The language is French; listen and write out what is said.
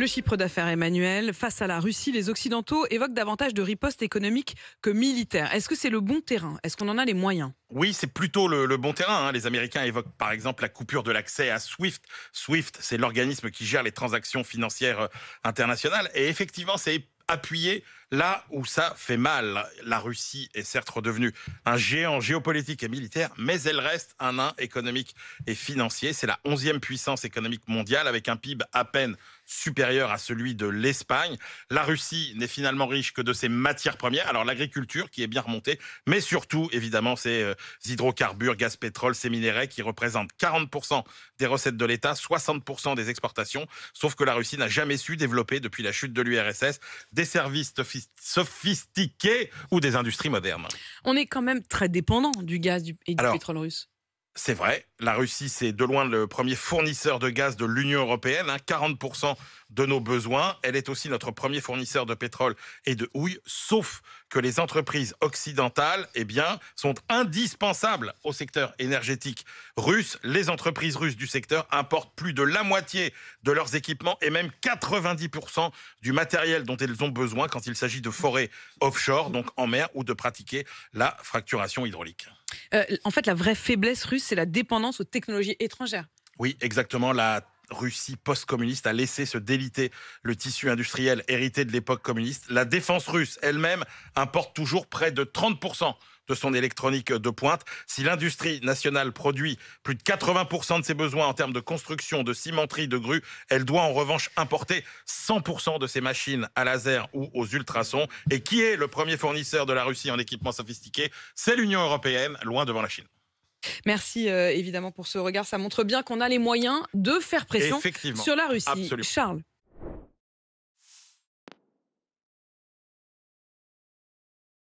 Le chiffre d'affaires, Emmanuel, face à la Russie, les Occidentaux évoquent davantage de riposte économique que militaire. Est-ce que c'est le bon terrain? Est-ce qu'on en a les moyens? Oui, c'est plutôt le bon terrain, hein. Les Américains évoquent par exemple la coupure de l'accès à SWIFT. SWIFT, c'est l'organisme qui gère les transactions financières internationales. Et effectivement, c'est appuyé là où ça fait mal. La Russie est certes redevenue un géant géopolitique et militaire, mais elle reste un nain économique et financier. C'est la 11e puissance économique mondiale avec un PIB à peine supérieur à celui de l'Espagne. La Russie n'est finalement riche que de ses matières premières. Alors l'agriculture qui est bien remontée, mais surtout évidemment ces hydrocarbures, gaz, pétrole, ces minéraux qui représentent 40% des recettes de l'État, 60% des exportations. Sauf que la Russie n'a jamais su développer depuis la chute de l'URSS des services sophistiqués ou des industries modernes. On est quand même très dépendant du gaz et du Alors, pétrole russe. c'est vrai, la Russie, c'est de loin le premier fournisseur de gaz de l'Union européenne, 40% de nos besoins. Elle est aussi notre premier fournisseur de pétrole et de houille, sauf que les entreprises occidentales, sont indispensables au secteur énergétique russe. Les entreprises russes du secteur importent plus de la moitié de leurs équipements et même 90% du matériel dont elles ont besoin quand il s'agit de forêts offshore, donc en mer, ou de pratiquer la fracturation hydraulique. En fait, la vraie faiblesse russe, c'est la dépendance aux technologies étrangères. Oui, exactement. La Russie post-communiste a laissé se déliter le tissu industriel hérité de l'époque communiste. La défense russe elle-même importe toujours près de 30% de son électronique de pointe. Si l'industrie nationale produit plus de 80% de ses besoins en termes de construction, de cimenterie, de grues, elle doit en revanche importer 100% de ses machines à laser ou aux ultrasons. Et qui est le premier fournisseur de la Russie en équipement sophistiqué? C'est l'Union européenne, loin devant la Chine. Merci évidemment pour ce regard. Ça montre bien qu'on a les moyens de faire pression Effectivement, sur la Russie. absolument. Charles.